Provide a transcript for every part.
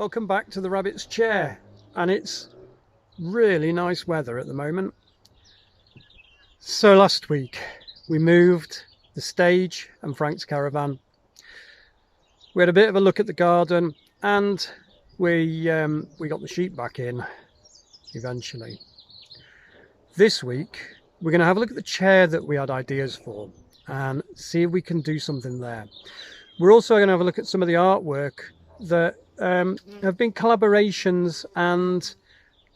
Welcome back to the Rabbit's Chair, and it's really nice weather at the moment. So last week we moved the stage and Frank's caravan. We had a bit of a look at the garden, and we got the sheep back in eventually. This week we're going to have a look at the chair that we had ideas for and see if we can do something there. We're also going to have a look at some of the artwork that have been collaborations and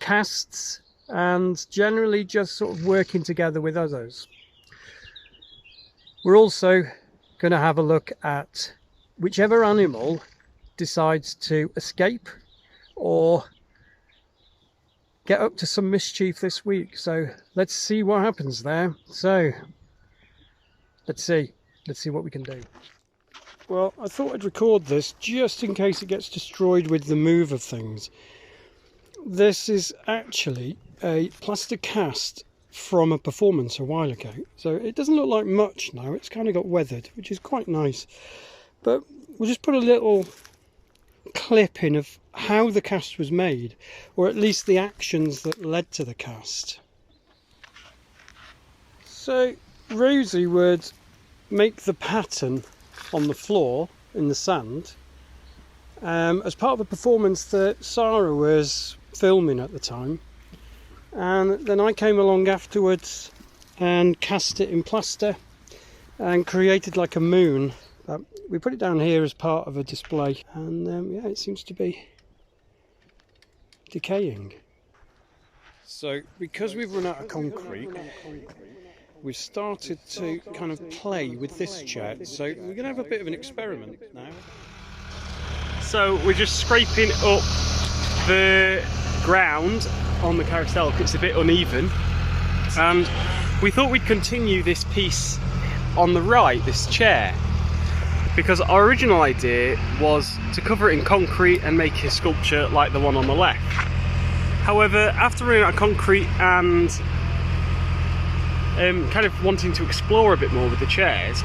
casts, and generally just sort of working together with others. We're also going to have a look at whichever animal decides to escape or get up to some mischief this week. So let's see what happens there. So let's see what we can do. Well, I thought I'd record this just in case it gets destroyed with the move of things. This is actually a plaster cast from a performance a while ago. So it doesn't look like much now. It's kind of got weathered, which is quite nice. But we'll just put a little clip in of how the cast was made, or at least the actions that led to the cast. So Rosie would make the pattern on the floor in the sand as part of a performance that C.I.A was filming at the time, and then I came along afterwards and cast it in plaster and created like a moon. We put it down here as part of a display, and yeah, it seems to be decaying. So because we've run out of concrete, we've started to kind of play with this chair, so we're going to have a bit of an experiment now. So we're just scraping up the ground on the carousel because it's a bit uneven, and we thought we'd continue this piece on the right, this chair, because our original idea was to cover it in concrete and make a sculpture like the one on the left. However, after running out of concrete and kind of wanting to explore a bit more with the chairs,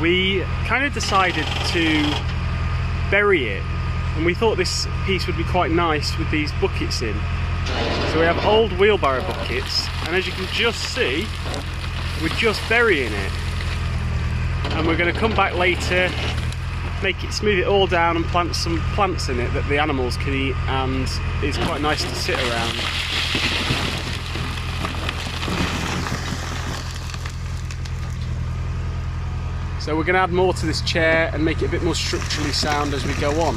we kind of decided to bury it, and we thought this piece would be quite nice with these buckets in. So we have old wheelbarrow buckets, and as you can just see, we're just burying it, and we're going to come back later, smooth it all down and plant some plants in it that the animals can eat, and it's quite nice to sit around. So we're going to add more to this chair and make it a bit more structurally sound as we go on.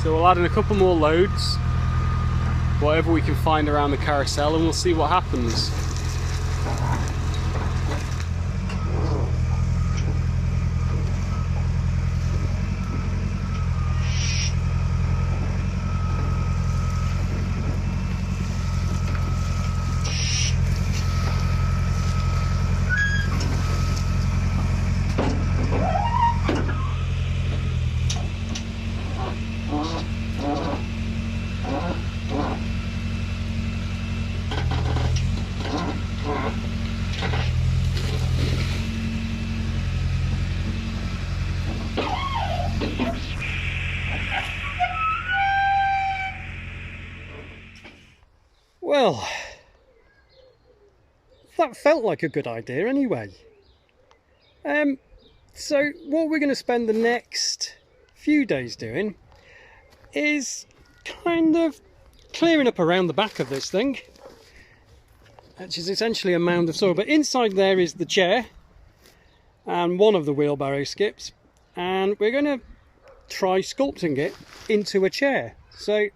So we'll add in a couple more loads, whatever we can find around the carousel, and we'll see what happens. Well, that felt like a good idea anyway. So what we're going to spend the next few days doing is kind of clearing up around the back of this thing, which is essentially a mound of soil. But inside there is the chair and one of the wheelbarrow skips, and we're going to try sculpting it into a chair. So,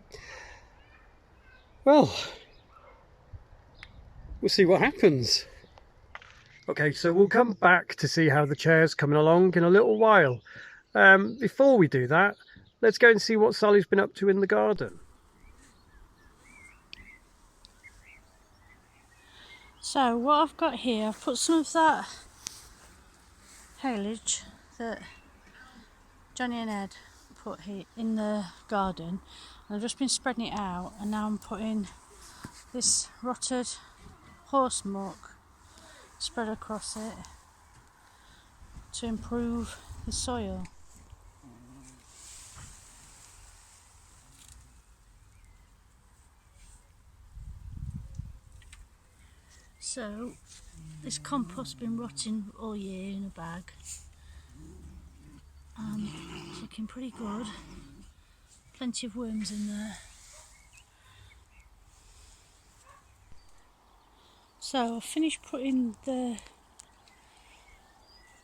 well, we'll see what happens. Okay, so we'll come back to see how the chair's coming along in a little while. Before we do that, let's go and see what Sally's been up to in the garden. So what I've got here, I've put some of that foliage that Johnny and Ed put here in the garden, and I've just been spreading it out, and now I'm putting this rotted horse muck spread across it to improve the soil. So this compost's been rotting all year in a bag, and it's looking pretty good. Plenty of worms in there. So I've finished putting the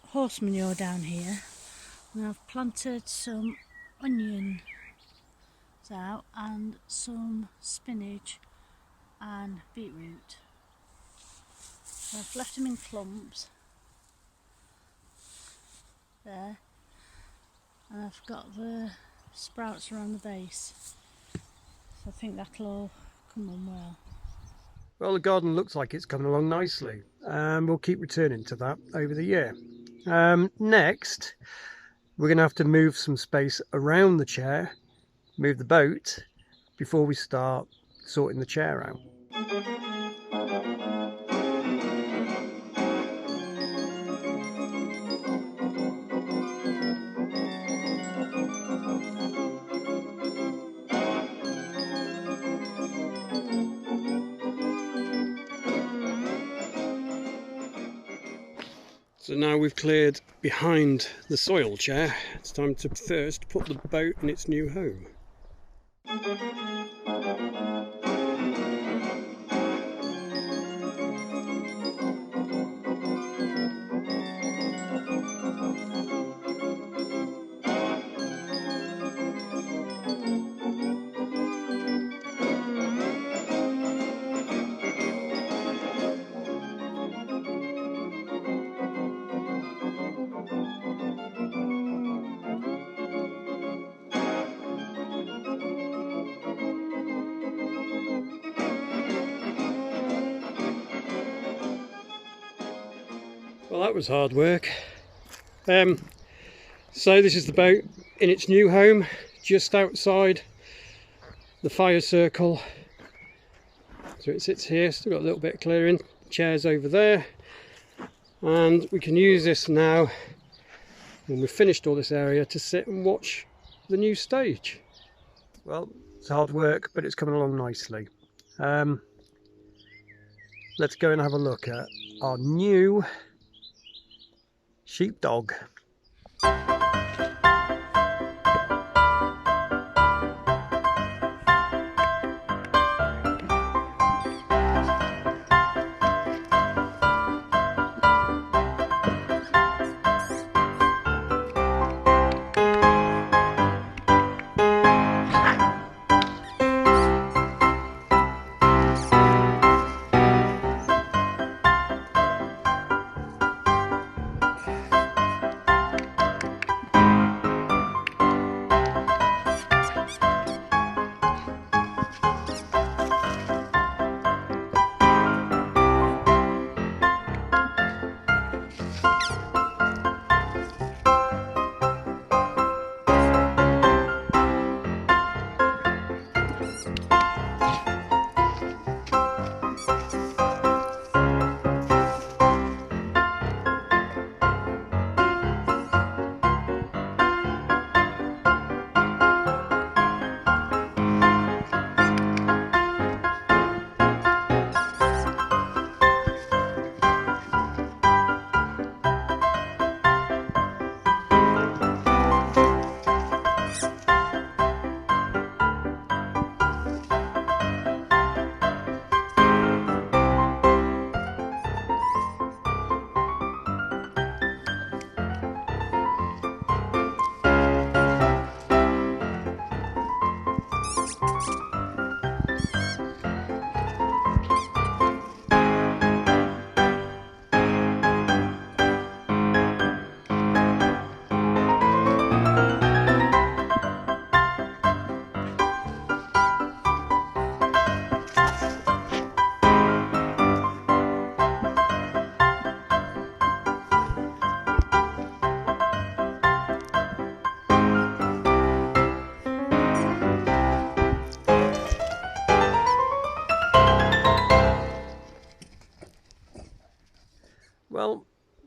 horse manure down here, and I've planted some onions out and some spinach and beetroot. So I've left them in clumps there, and I've got the sprouts around the base, so I think that'll all come on well. Well, the garden looks like it's coming along nicely. We'll keep returning to that over the year. Next, we're going to have to move some space around the chair, move the boat, before we start sorting the chair out. So now we've cleared behind the soil chair, it's time to first put the boat in its new home. Well, that was hard work. So this is the boat in its new home, just outside the fire circle. So it sits here, still got a little bit of clearing, chairs over there, and we can use this now when we've finished all this area to sit and watch the new stage. Well, it's hard work, but it's coming along nicely. Let's go and have a look at our new sheepdog.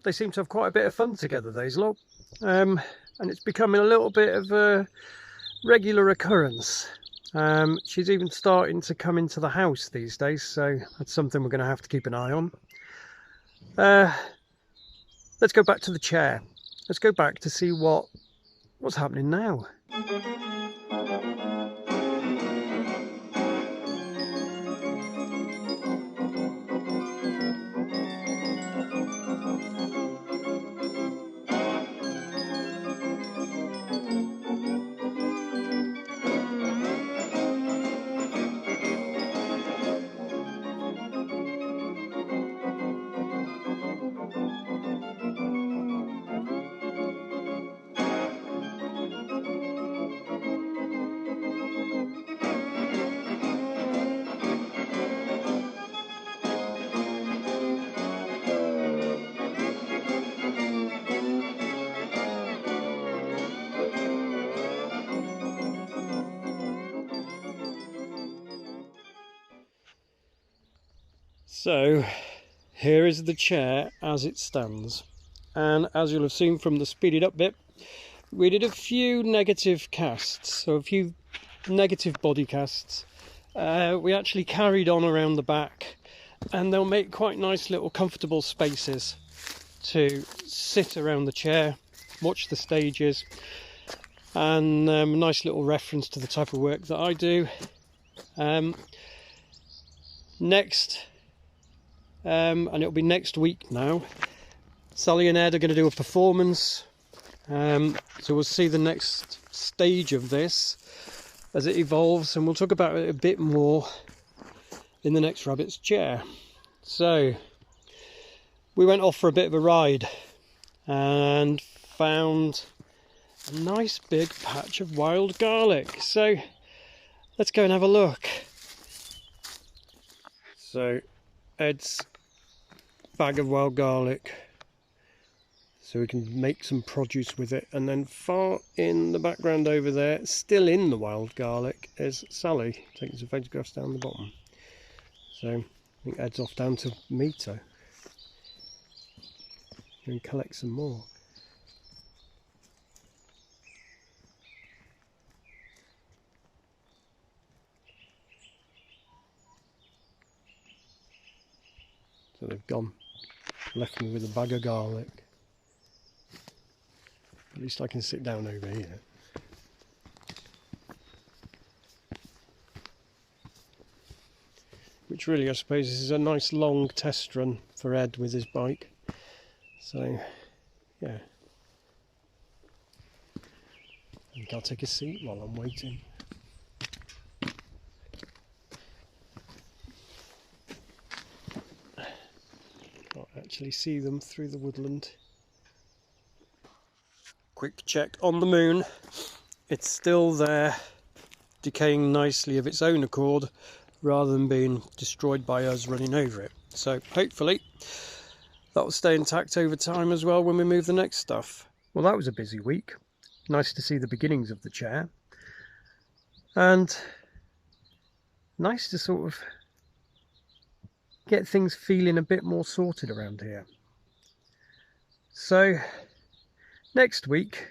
they seem to have quite a bit of fun together, those lot. And it's becoming a little bit of a regular occurrence. She's even starting to come into the house these days, so that's something we're going to have to keep an eye on. Let's go back to the chair. Let's go back to see what's happening now. So here is the chair as it stands, and as you'll have seen from the speeded up bit, we did a few negative casts, so a few negative body casts. We actually carried on around the back, and they'll make quite nice little comfortable spaces to sit around the chair, watch the stages, and a nice little reference to the type of work that I do. Next, and it'll be next week now, Sally and Ed are going to do a performance, so we'll see the next stage of this as it evolves, and we'll talk about it a bit more in the next rabbit's chair. So we went off for a bit of a ride and found a nice big patch of wild garlic, so let's go and have a look. So Ed's bag of wild garlic, so we can make some produce with it, and then far in the background over there, still in the wild garlic, is Sally taking some photographs down the bottom. So I think Ed's off down to meet her and collect some more. So they've gone, left me with a bag of garlic. At least I can sit down over here. Which really, I suppose, is a nice long test run for Ed with his bike. So, yeah. I think I'll take a seat while I'm waiting. Can't actually see them through the woodland. Quick check on the moon. It's still there, decaying nicely of its own accord, rather than being destroyed by us running over it. So hopefully that will stay intact over time as well when we move the next stuff. Well, that was a busy week. Nice to see the beginnings of the chair, and nice to sort of get things feeling a bit more sorted around here. So next week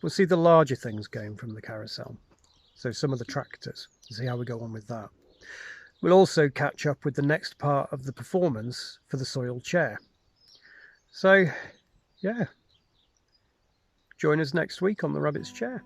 we'll see the larger things going from the carousel, so some of the tractors, see how we go on with that. We'll also catch up with the next part of the performance for the soiled chair. So yeah, join us next week on the Rabbit's Chair.